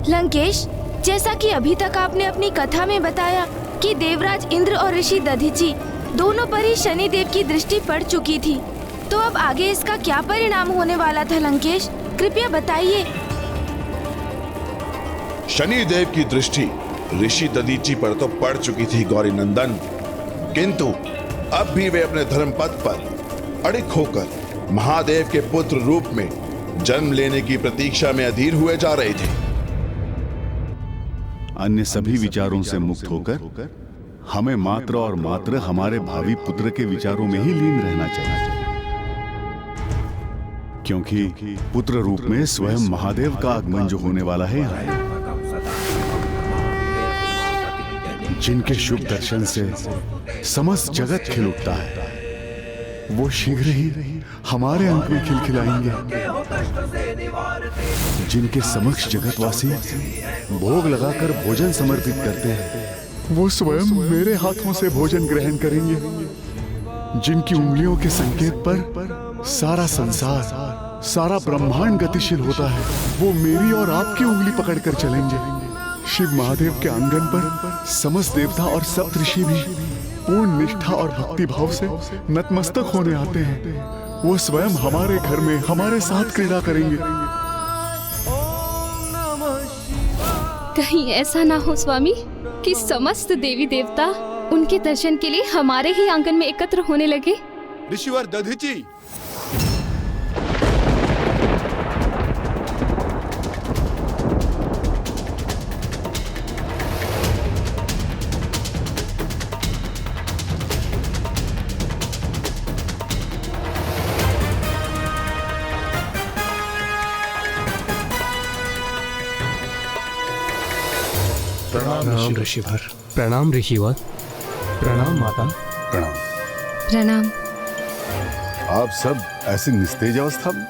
लंकेश, जैसा कि अभी तक आपने अपनी कथा में बताया कि देवराज इंद्र और ऋषि दधीचि दोनों पर ही शनिदेव की दृष्टि पड़ चुकी थी, तो अब आगे इसका क्या परिणाम होने वाला था लंकेश? कृपया बताइए। शनिदेव की दृष्टि ऋषि दधीचि पर तो पड़ चुकी थी गौरी नंदन, किंतु अब भी वे अपने धर्म पथ पर अड़िग होकर महादेव के पुत्र रूप में जन्म लेने की प्रतीक्षा में अधीर हुए जा रहे थे। अन्य सभी विचारों से मुक्त होकर हमें मात्र और मात्र हमारे भावी पुत्र के विचारों में ही लीन रहना चाहिए, क्योंकि पुत्र रूप में स्वयं महादेव का आगमन जो होने वाला है यहाँ, जिनके शुभ दर्शन से समस्त जगत खिल उठता है, वो शीघ्र ही हमारे अंक में खिलखिलाएंगे। जिनके समक्ष जगतवासी भोग लगाकर भोजन समर्पित करते हैं, वो स्वयं मेरे हाथों से भोजन ग्रहण करेंगे। जिनकी उंगलियों के संकेत पर सारा संसार, सारा ब्रह्मांड गतिशील होता है, वो मेरी और आपकी उंगली पकड़कर चलेंगे। शिव महादेव के आंगन पर समस्त देवता और सप्त ऋषि भी पूर्ण निष्ठा और भक्ति भाव से नतमस्तक होने आते हैं। वो स्वयं हमारे घर में हमारे साथ क्रीड़ा करेंगे। कहीं ऐसा ना हो स्वामी कि समस्त देवी देवता उनके दर्शन के लिए हमारे ही आंगन में एकत्र होने लगे। ऋषिवर दधीचि, प्रणाम ऋषिवर। प्रणाम ऋषिवर। प्रणाम माता। प्रणाम। प्रणाम। आप सब ऐसी निस्तेज अवस्था में?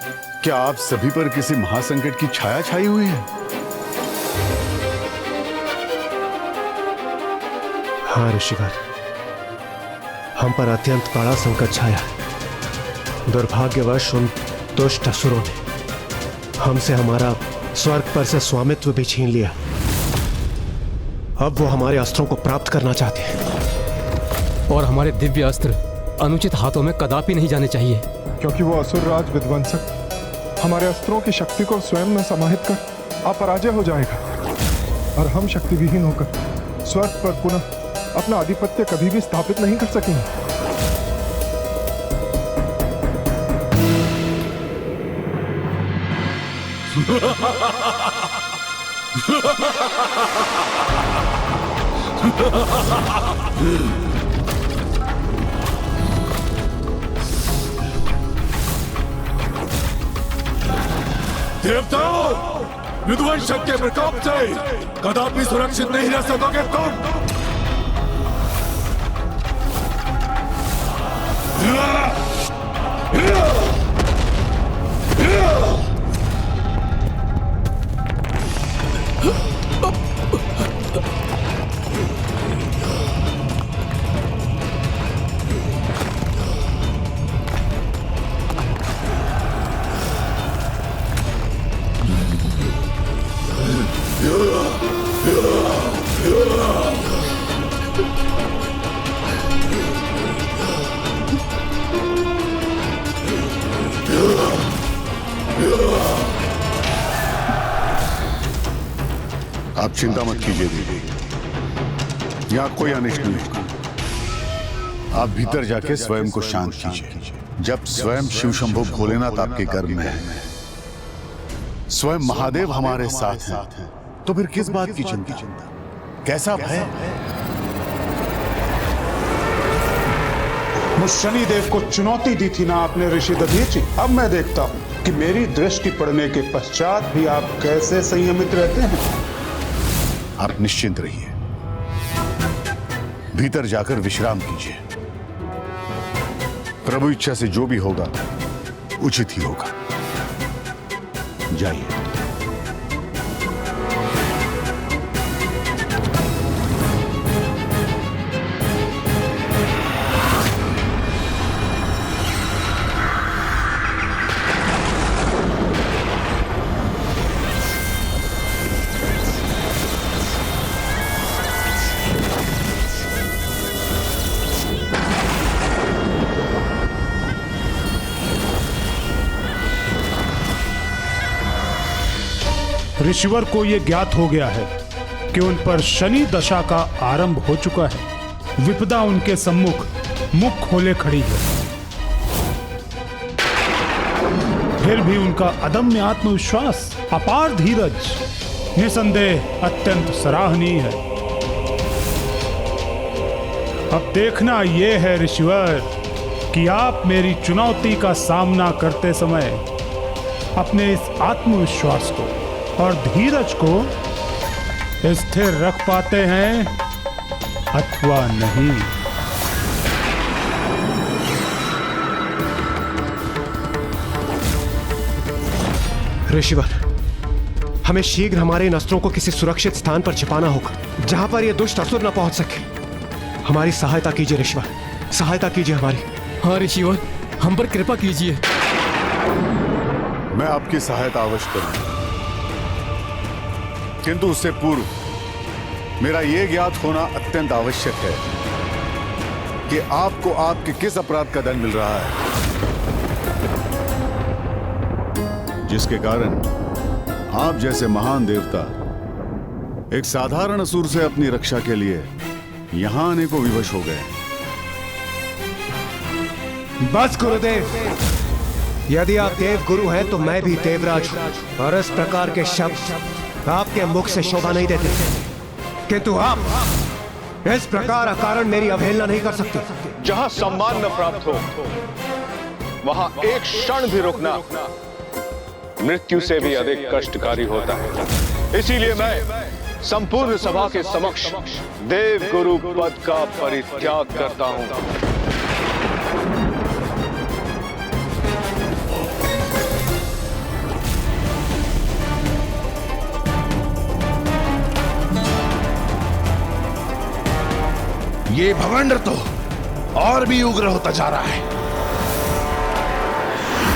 क्या आप सभी पर किसी महासंकट की छाया छाई हुई है? हाँ ऋषिवर, हम पर अत्यंत बड़ा संकट छाया है। दुर्भाग्यवश उन दुष्ट असुरों ने हमसे हमारा स्वर्ग पर से स्वामित्व भी छीन लिया। अब वो हमारे अस्त्रों को प्राप्त करना चाहते हैं, और हमारे दिव्य अस्त्र अनुचित हाथों में कदापि नहीं जाने चाहिए, क्योंकि वो असुरराज विध्वंसक हमारे अस्त्रों की शक्ति को स्वयं न समाहित कर अपराजय हो जाएगा, और हम शक्ति विहीन होकर स्वर्ग पर पुनः अपना आधिपत्य कभी भी स्थापित नहीं कर सकेंगे। देवताओं, विध्वंसक के प्रकोप से कदापि सुरक्षित नहीं रह सकोगे तुम। आप चिंता मत कीजिए देवी, यहाँ कोई अनिष्ट नहीं होगा। आप भीतर जाके स्वयं को शांत कीजिए। जब स्वयं शिव शंभु भोलेनाथ आपके गर्भ में है, स्वयं महादेव हमारे साथ हैं, तो फिर किस बात की चिंता? कैसा भय? मुझ शनिदेव को चुनौती दी थी ना आपने ऋषि दधीचि। अब मैं देखता हूं कि मेरी दृष्टि पड़ने के पश्चात भी आप कैसे संयमित रहते हैं। आप निश्चिंत रहिए, भीतर जाकर विश्राम कीजिए। प्रभु इच्छा से जो भी होगा उचित ही होगा। जाइए। ऋषिवर को यह ज्ञात हो गया है कि उन पर शनि दशा का आरंभ हो चुका है। विपदा उनके सम्मुख मुख खोले खड़ी है, फिर भी उनका अदम्य आत्मविश्वास, अपार धीरज निसंदेह अत्यंत सराहनीय है। अब देखना यह है ऋषिवर कि आप मेरी चुनौती का सामना करते समय अपने इस आत्मविश्वास को और धीरज को स्थिर रख पाते हैं अथवा नहीं। ऋषिवर, हमें शीघ्र हमारे इन अस्त्रों को किसी सुरक्षित स्थान पर छिपाना होगा, जहां पर ये दुष्ट असुर न पहुंच सके। हमारी सहायता कीजिए ऋषिवर, सहायता कीजिए हमारी। हाँ ऋषिवर, हम पर कृपा कीजिए। मैं आपकी सहायता अवश्य करूंगा, किंतु उससे पूर्व मेरा यह ज्ञात होना अत्यंत आवश्यक है कि आपको आपके किस अपराध का दंड मिल रहा है, जिसके कारण आप जैसे महान देवता एक साधारण असुर से अपनी रक्षा के लिए यहां आने को विवश हो गए। बस गुरुदेव, यदि आप देव गुरु हैं तो मैं भी देवराज हूं, और इस प्रकार के शब्द आपके मुख से शोभा नहीं देते, किंतु आप इस प्रकार अकारण मेरी अवहेलना नहीं कर सकते। जहां सम्मान न प्राप्त हो वहां एक क्षण भी रुकना मृत्यु से भी अधिक कष्टकारी होता है। इसीलिए मैं संपूर्ण सभा के समक्ष देव गुरु पद का परित्याग करता हूं। ये भवंडर तो और भी उग्र होता जा रहा है।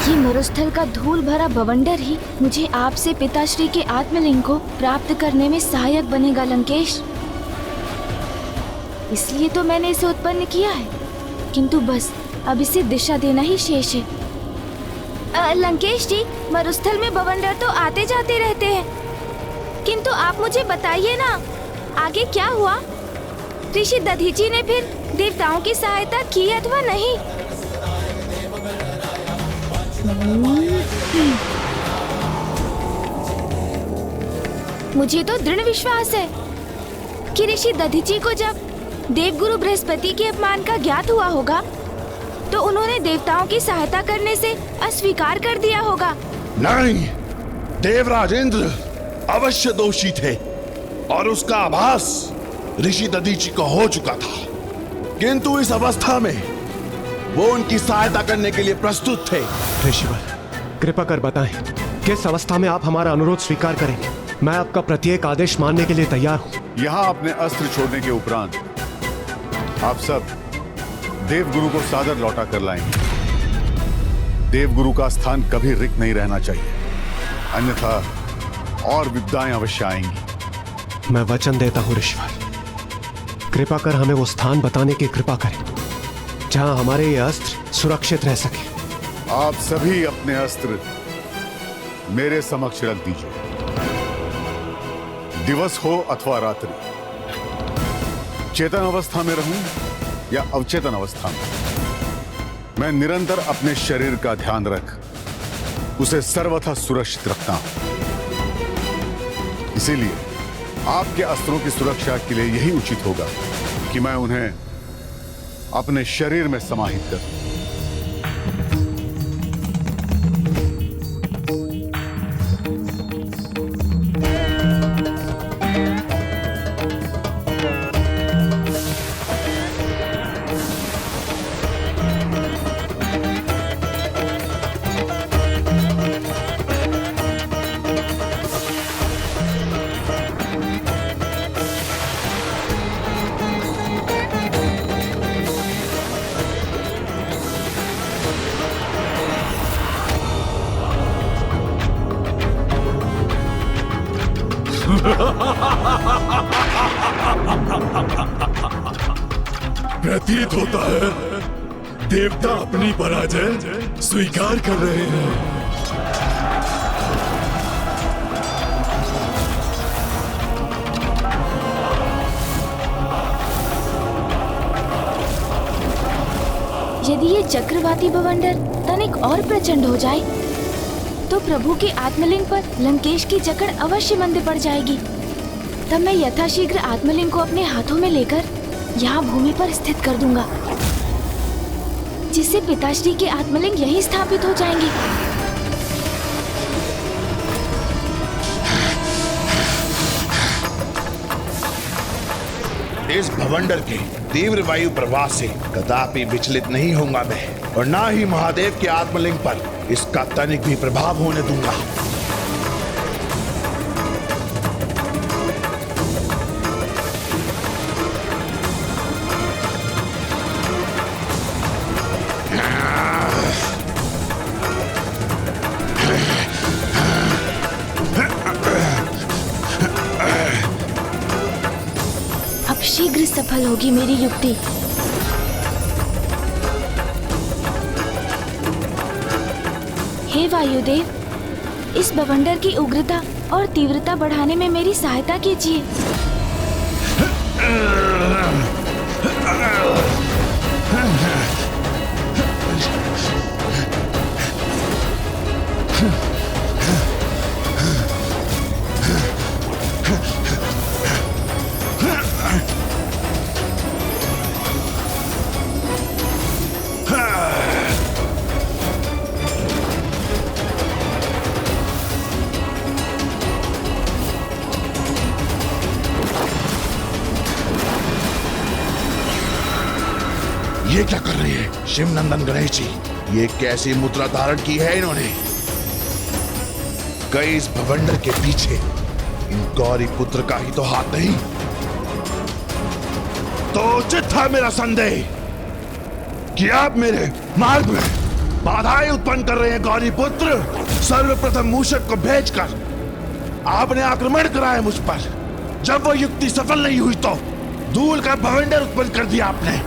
ये मरुस्थल का धूल भरा बवंडर ही मुझे आपसे पिताश्री के आत्मलिंग को प्राप्त करने में सहायक बनेगा लंकेश। इसलिए तो मैंने इसे उत्पन्न किया है, किंतु बस अब इसे दिशा देना ही शेष है। लंकेश जी, मरुस्थल में बवंडर तो आते जाते रहते हैं, किंतु आप मुझे बताइए ना आगे क्या हुआ? ऋषि दधीची ने फिर देवताओं की सहायता की अथवा नहीं? मुझे तो दृढ़ विश्वास है कि ऋषि दधीची को जब देवगुरु बृहस्पति के अपमान का ज्ञात हुआ होगा तो उन्होंने देवताओं की सहायता करने से अस्वीकार कर दिया होगा। नहीं, देवराज इंद्र अवश्य दोषी थे और उसका आभास ऋषि दधीची को हो चुका था, किंतु इस अवस्था में वो उनकी सहायता करने के लिए प्रस्तुत थे। ऋषिवर, कृपा कर बताएं किस अवस्था में आप हमारा अनुरोध स्वीकार करेंगे। मैं आपका प्रत्येक आदेश मानने के लिए तैयार हूं। यहां अपने अस्त्र छोड़ने के उपरांत आप सब देवगुरु को सादर लौटा कर लाएंगे। देवगुरु का स्थान कभी रिक्त नहीं रहना चाहिए, अन्यथा और विपदाएं अवश्य आएंगी। मैं वचन देता हूं ऋषिवर, कृपा कर हमें वो स्थान बताने की कृपा करें जहां हमारे ये अस्त्र सुरक्षित रह सके। आप सभी अपने अस्त्र मेरे समक्ष रख दीजिए। दिवस हो अथवा रात्रि, चेतन अवस्था में रहूं या अवचेतन अवस्था में, मैं निरंतर अपने शरीर का ध्यान रख उसे सर्वथा सुरक्षित रखता हूं। इसीलिए आपके अस्त्रों की सुरक्षा के लिए यही उचित होगा कि मैं उन्हें अपने शरीर में समाहित करूं। प्रतीत होता है देवता अपनी पराजय स्वीकार कर रहे हैं। चक्रवाती भवंडर तनिक और प्रचंड हो जाए तो प्रभु के आत्मलिंग पर लंकेश की जकड़ अवश्य मंद पड़ जाएगी। तब मैं यथाशीघ्र आत्मलिंग को अपने हाथों में लेकर यहाँ भूमि पर स्थित कर दूंगा, जिससे पिताश्री के आत्मलिंग यही स्थापित हो जाएंगे। इस भवंडर के तीव्र वायु प्रवाह से कदापि विचलित नहीं होऊंगा मैं, और ना ही महादेव के आत्मलिंग पर इसका तनिक भी प्रभाव होने दूंगा। अब शीघ्र सफल होगी मेरी युक्ति। हे वायुदेव, इस बवंडर की उग्रता और तीव्रता बढ़ाने में मेरी सहायता कीजिए। ये क्या कर रहे हैं शिव नंदन गणेश जी? ये कैसी मुद्रा धारण की है इन्होंने? कई इस भवंडर के पीछे इन गौरी पुत्र का ही तो हाथ नहीं? तो उचित था मेरा संदेह कि आप मेरे मार्ग में बाधाएं उत्पन्न कर रहे हैं। गौरी पुत्र, सर्वप्रथम मूषक को भेजकर आपने आक्रमण कराया मुझ पर। जब वो युक्ति सफल नहीं हुई तो धूल का भवंडर उत्पन्न कर दिया आपने।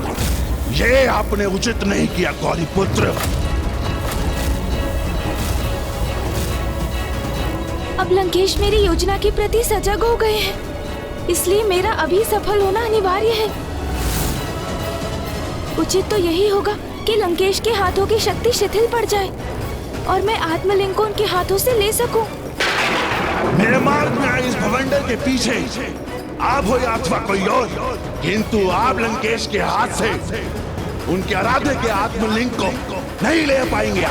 ये आपने उचित नहीं किया गौरी पुत्र। अब लंकेश मेरी योजना के प्रति सजग हो गए हैं, इसलिए मेरा अभी सफल होना अनिवार्य है। उचित तो यही होगा कि लंकेश के हाथों की शक्ति शिथिल पड़ जाए और मैं आत्मलिंग को उनके हाथों से ले सकूं। मेरे मार्ग में आए इस भवंडर के पीछे आप हो या अथवा कोई और, किंतु आप लंकेश के हाथ से उनके आराध्य के आत्मलिंग को नहीं ले पाएंगे।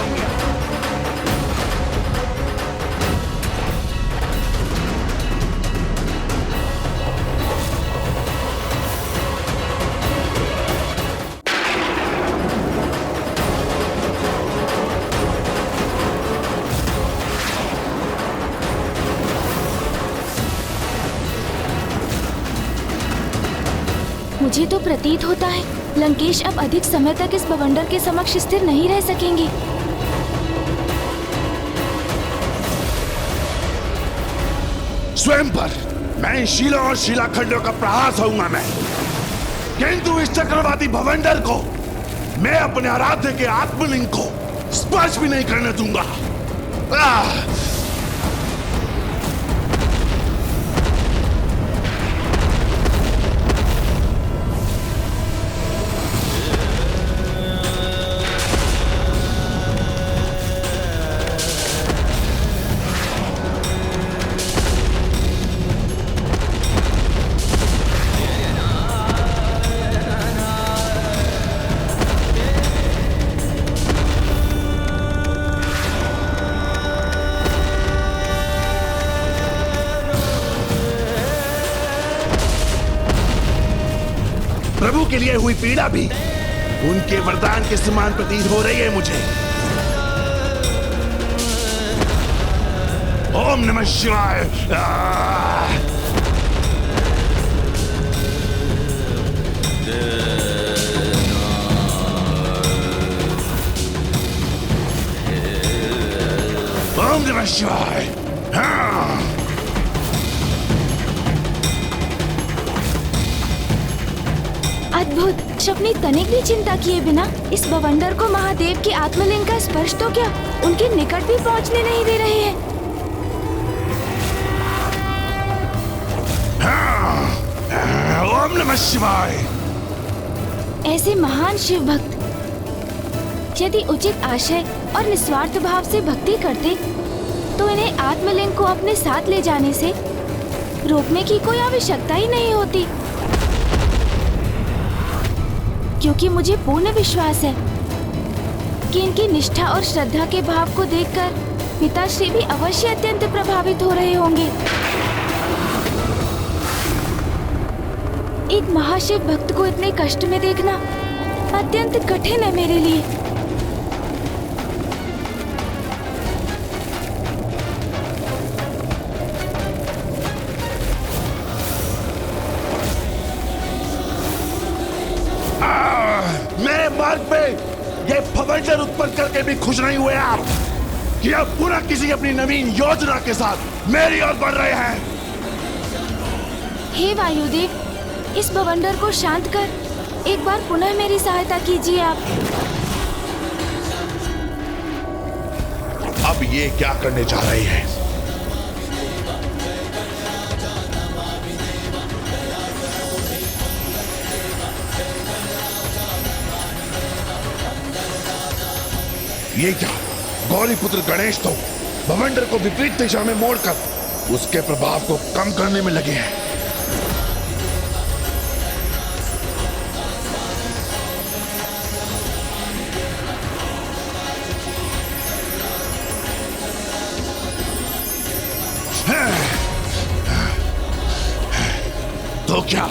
मुझे तो प्रतीत होता है लंकेश अब अधिक समय तक इस बवंडर के समक्ष स्थिर नहीं रह सकेंगे। स्वयं पर मैं इन शीलों और शिलाखंडों का प्रहार सहूंगा मैं, किंतु इस चक्रवाती भवंडर को मैं अपने आराध्य के आत्मलिंग को स्पर्श भी नहीं करने दूंगा। प्रभु के लिए हुई पीड़ा भी उनके वरदान के समान प्रतीत हो रही है मुझे। ओम नमः शिवाय। ओम नमः शिवाय। अद्भुत। शपनी तनिक भी चिंता किए बिना इस बवंडर को महादेव के आत्मलिंग का स्पर्श तो क्या उनके निकट भी पहुंचने नहीं दे रहे हैं। ओम नमः शिवाय। ऐसे महान शिव भक्त यदि उचित आशय और निस्वार्थ भाव से भक्ति करते तो इन्हें आत्मलिंग को अपने साथ ले जाने से रोकने की कोई आवश्यकता ही नहीं होती, क्योंकि मुझे पूर्ण विश्वास है कि इनकी निष्ठा और श्रद्धा के भाव को देखकर पिताश्री भी अवश्य अत्यंत प्रभावित हो रहे होंगे। एक महाशिव भक्त को इतने कष्ट में देखना अत्यंत कठिन है मेरे लिए। मेरे मार्ग पे ये भवंडर उत्पन्न करके भी खुश नहीं हुए आप कि अब पुनः किसी अपनी नवीन योजना के साथ मेरी ओर बढ़ रहे हैं। हे वायुदेव, इस भवंडर को शांत कर एक बार पुनः मेरी सहायता कीजिए आप। अब ये क्या करने जा रही है? ये क्या? गौरीपुत्र गणेश तो भवंडर को विपरीत दिशा में मोड़कर उसके प्रभाव को कम करने में लगे हैं। तो क्या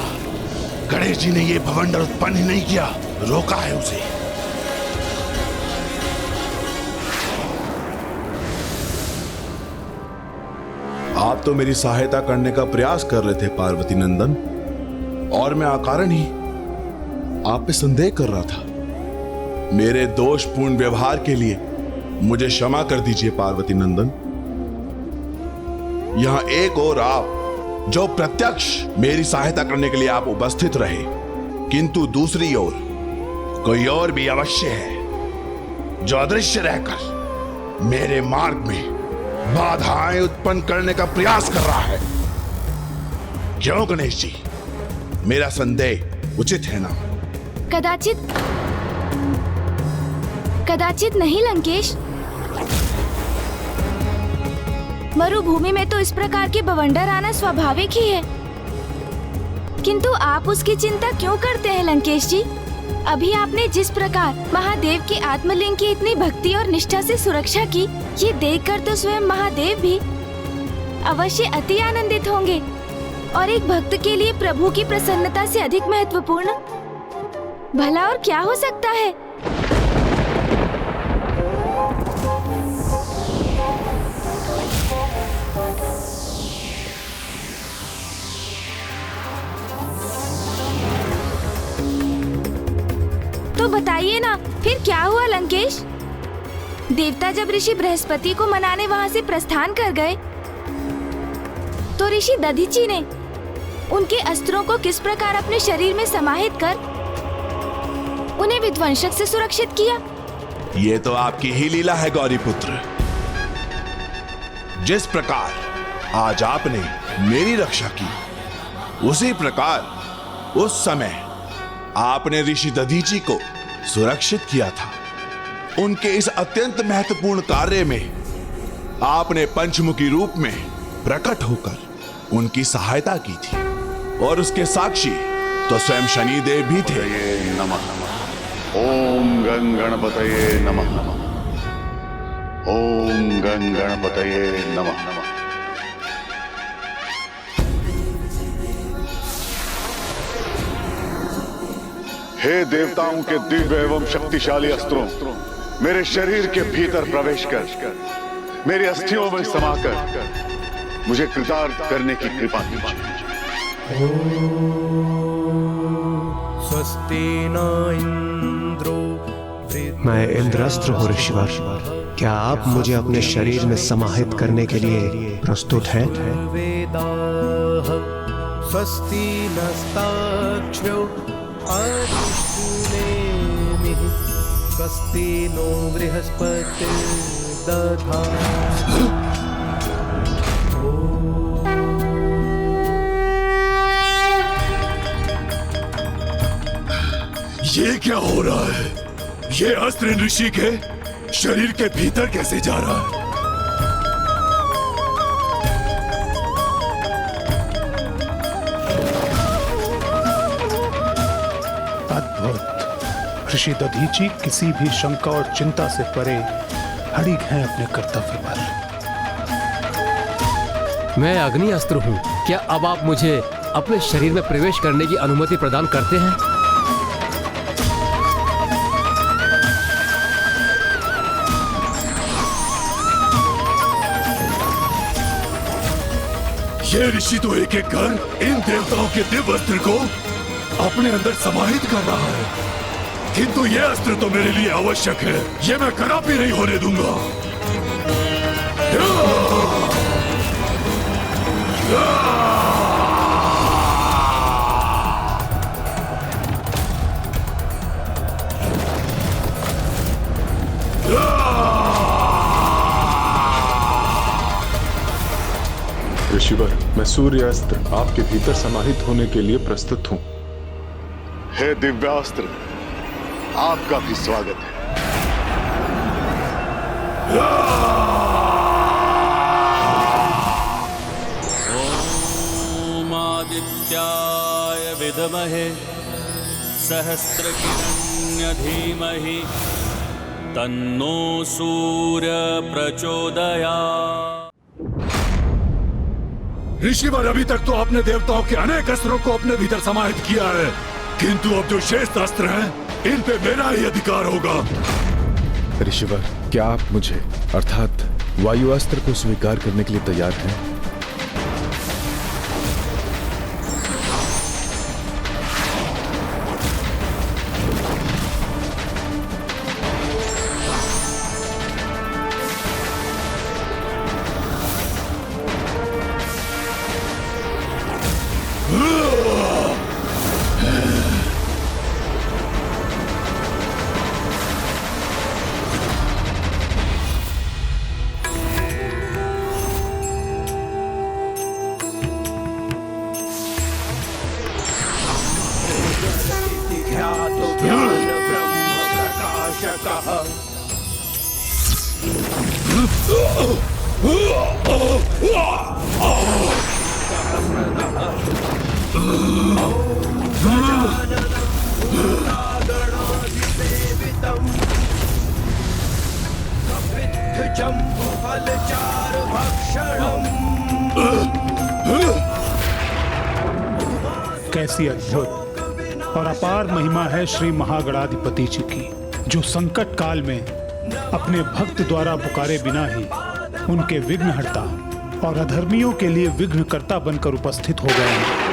गणेश जी ने ये भवंडर उत्पन्न ही नहीं किया, रोका है उसे? आप तो मेरी सहायता करने का प्रयास कर रहे थे पार्वती नंदन, और मैं अकारण ही आप पे संदेह कर रहा था। मेरे दोषपूर्ण व्यवहार के लिए मुझे क्षमा कर दीजिए पार्वती नंदन। यहां एक और आप जो प्रत्यक्ष मेरी सहायता करने के लिए आप उपस्थित रहे, किंतु दूसरी ओर कोई और भी अवश्य है जो अदृश्य रहकर मेरे मार्ग में बाधाएं उत्पन्न करने का प्रयास कर रहा है। क्यों गणेश जी, मेरा संदेह उचित है ना? कदाचित नहीं लंकेश। मरुभूमि में तो इस प्रकार के बवंडर आना स्वाभाविक ही है, किंतु आप उसकी चिंता क्यों करते हैं लंकेश जी? अभी आपने जिस प्रकार महादेव के आत्मलिंग की इतनी भक्ति और निष्ठा से सुरक्षा की, ये देखकर तो स्वयं महादेव भी अवश्य अति आनंदित होंगे। और एक भक्त के लिए प्रभु की प्रसन्नता से अधिक महत्वपूर्ण भला और क्या हो सकता है? तो बताइए ना, फिर क्या हुआ लंकेश? देवता जब ऋषि बृहस्पति को मनाने वहां से प्रस्थान कर गए, तो ऋषि दधीचि ने उनके अस्त्रों को किस प्रकार अपने शरीर में समाहित कर उन्हें विध्वंसक से सुरक्षित किया? ये तो आपकी ही लीला है गौरीपुत्र। जिस प्रकार आज आपने मेरी रक्षा की, उसी प्रकार उस समय आपने ऋषि दधीचि को सुरक्षित किया था। उनके इस अत्यंत महत्वपूर्ण कार्य में आपने पंचमुखी रूप में प्रकट होकर उनकी सहायता की थी, और उसके साक्षी तो स्वयं शनिदेव भी थे। नमः ओम गं गणपतये नमः। ओम गं गणपतये नमः। हे देवताओं के दिव्य एवं शक्तिशाली अस्त्रों, मेरे शरीर के भीतर प्रवेश कर मेरी अस्थियों में समाकर मुझे कृतार्थ करने की कृपा कीजिए। स्वस्ति न इंद्रो। मैं इंद्रास्त्र हूँ ऋषिवर। क्या आप मुझे अपने शरीर में समाहित करने के लिए प्रस्तुत हैं? स्वस्ति नस्ताक्षो स्वस्ति नो बृहस्पति दधातु। ये क्या हो रहा है? ये अस्त्र इन ऋषि के शरीर के भीतर कैसे जा रहा है? अद्भुत। ऋषि दधीची किसी भी शंका और चिंता से परे अड़िग हैं अपने कर्तव्य पर। मैं अग्नि अस्त्र हूँ। क्या अब आप मुझे अपने शरीर में प्रवेश करने की अनुमति प्रदान करते हैं? ये ऋषि तो एक एक कर इन देवताओं के दिव्य अस्त्र को अपने अंदर समाहित कर रहा है, किंतु ये अस्त्र तो मेरे लिए आवश्यक है। ये मैं कदापि नहीं होने दूंगा। ऋषिवर, मैं सूर्य अस्त्र आपके भीतर समाहित होने के लिए प्रस्तुत हूँ। हे दिव्यास्त्र, आपका भी स्वागत है। ओम आदित्याय विद्महे सहस्रकिरण्य धीमहि तन्नो सूर्य प्रचोदयात्। ऋषिवर, अभी तक तो आपने देवताओं के अनेक अस्त्रों को अपने भीतर समाहित किया है, किंतु अब जो शेष अस्त्र हैं, इन पे मेरा ही अधिकार होगा। ऋषिवर, क्या आप मुझे अर्थात वायु अस्त्र को स्वीकार करने के लिए तैयार हैं? कैसी अद्भुत और अपार महिमा है श्री महागणाधिपति जी की, जो संकट काल में अपने भक्त द्वारा पुकारे बिना ही उनके विघ्नहर्ता और अधर्मियों के लिए विघ्नकर्ता बनकर उपस्थित हो गए हैं।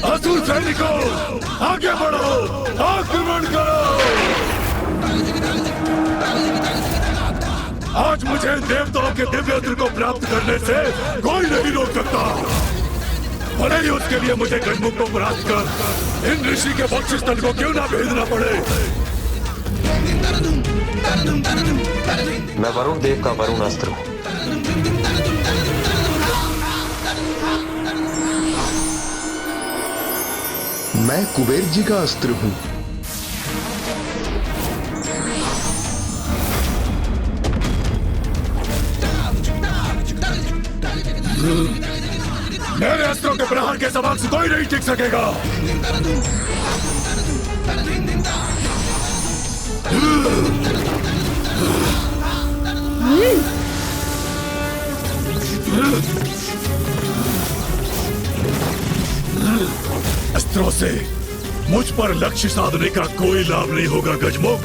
असुर सैनिकों, आगे बढ़ो, आक्रमण करो। आज मुझे देवताओं के दिव्य अस्त्र को प्राप्त करने से कोई नहीं रोक सकता, भले ही उसके लिए मुझे गजमुख को परास्त कर इन ऋषि के बख्शिष्टन को क्यों ना भेजना पड़े। मैं वरुण देव का वरुण अस्त्र हूँ। मैं कुबेर जी का अस्त्र हूँ। मेरे अस्त्रों के प्रहार के सवाल से कोई नहीं टिक सकेगा। अस्त्रों से मुझ पर लक्ष्य साधने का कोई लाभ नहीं होगा गजमुख,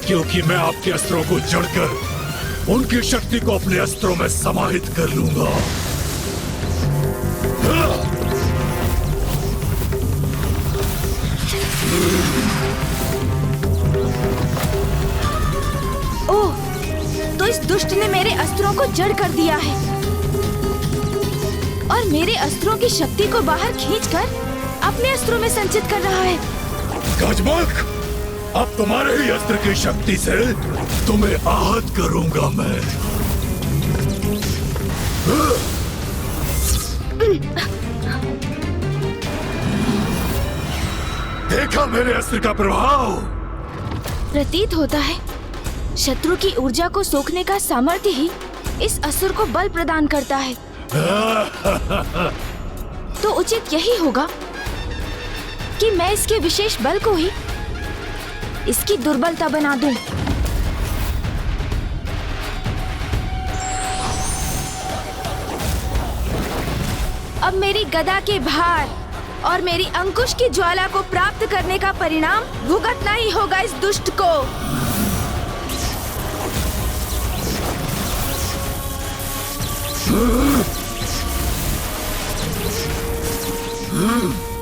क्योंकि मैं आपके अस्त्रों को जड़कर उनकी शक्ति को अपने अस्त्रों में समाहित कर लूंगा। ओह, तो इस दुष्ट ने मेरे अस्त्रों को जड़ कर दिया है और मेरे अस्त्रों की शक्ति को बाहर खींचकर अपने अस्त्रों में संचित कर रहा है। गजमुख, अब तुम्हारे ही अस्त्र की शक्ति से तुम्हें आहत करूंगा मैं। देखा मेरे अस्त्र का प्रभाव? प्रतीत होता है शत्रु की ऊर्जा को सोखने का सामर्थ्य ही इस असुर को बल प्रदान करता है। तो उचित यही होगा कि मैं इसके विशेष बल को ही इसकी दुर्बलता बना दूं। अब मेरी गदा के भार और मेरी अंकुश की ज्वाला को प्राप्त करने का परिणाम भुगतना ही होगा इस दुष्ट को।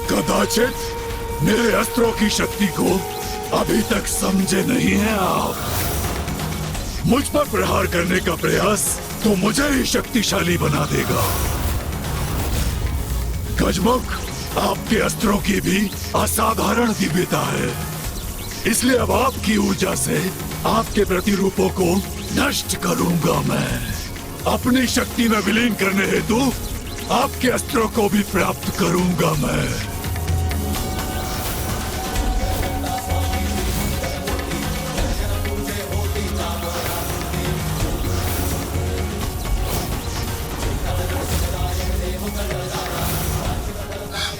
कदाचित मेरे अस्त्रों की शक्ति को अभी तक समझे नहीं हैं आप। मुझ पर प्रहार करने का प्रयास तो मुझे ही शक्तिशाली बना देगा। गजमुख, आपके अस्त्रों की भी असाधारण दिव्यता है, इसलिए अब आपकी ऊर्जा से आपके प्रतिरूपों को नष्ट करूंगा। मैं अपनी शक्ति में विलीन करने हेतु आपके अस्त्रों को भी प्राप्त करूंगा। मैं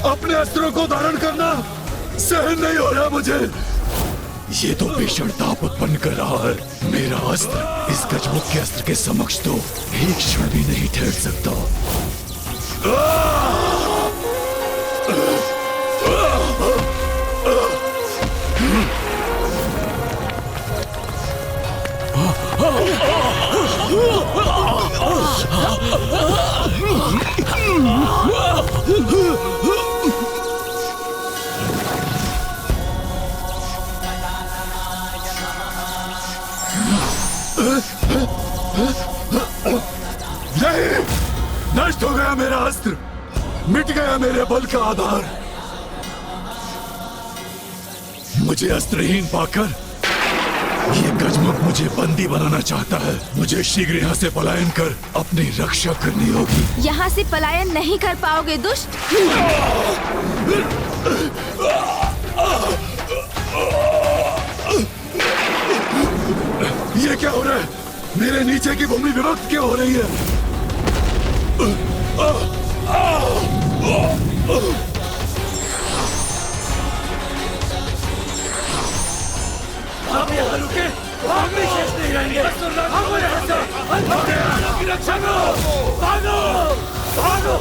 अपने अस्त्रों को धारण करना सहन नहीं हो रहा मुझे। ये तो भीषण ताप उत्पन्न कर रहा है। मेरा अस्त्र इस गजमुख के अस्त्र के समक्ष तो एक क्षण भी नहीं ठहर सकता। नहीं, नष्ट हो गया मेरा अस्त्र, मिट गया मेरे बल का आधार। मुझे अस्त्रहीन पाकर ये गजमुख मुझे बंदी बनाना चाहता है। मुझे शीघ्र यहाँ से पलायन कर अपनी रक्षा करनी होगी। यहाँ से पलायन नहीं कर पाओगे दुष्ट। ये क्या हो रहा है? मेरे नीचे की भूमि विभक्त क्यों हो रही है? आप यहाँ रुके, हम भी शेष नहीं रहेंगे। हम यहाँ से की रक्षा करो। भागो, भागो।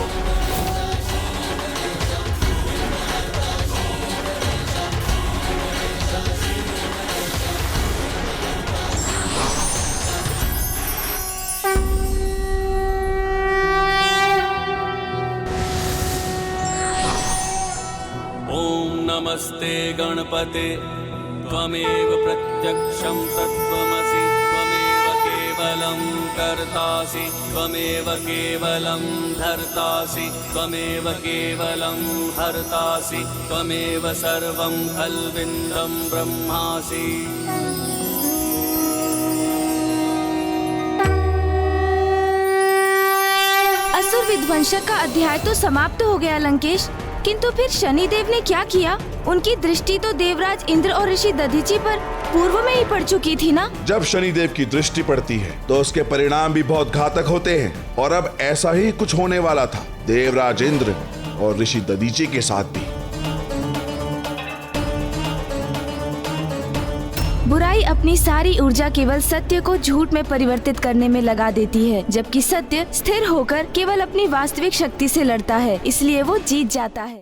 नमस्ते गणपते त्वमेव प्रत्यक्षं तत्त्वमसि त्वमेव केवलं कर्तासि त्वमेव केवलं धर्तासि त्वमेव केवलं हर्तासि त्वमेव सर्वं खल्विन्दं ब्रह्मासि। असुर विध्वंसक का अध्याय तो समाप्त हो गया लंकेश, किंतु फिर शनिदेव ने क्या किया? उनकी दृष्टि तो देवराज इंद्र और ऋषि दधीचि पर पूर्व में ही पड़ चुकी थी ना? जब शनिदेव की दृष्टि पड़ती है तो उसके परिणाम भी बहुत घातक होते हैं, और अब ऐसा ही कुछ होने वाला था देवराज इंद्र और ऋषि दधीचि के साथ भी। बुराई अपनी सारी ऊर्जा केवल सत्य को झूठ में परिवर्तित करने में लगा देती है, जबकि सत्य स्थिर होकर केवल अपनी वास्तविक शक्ति से लड़ता है, इसलिए वो जीत जाता है।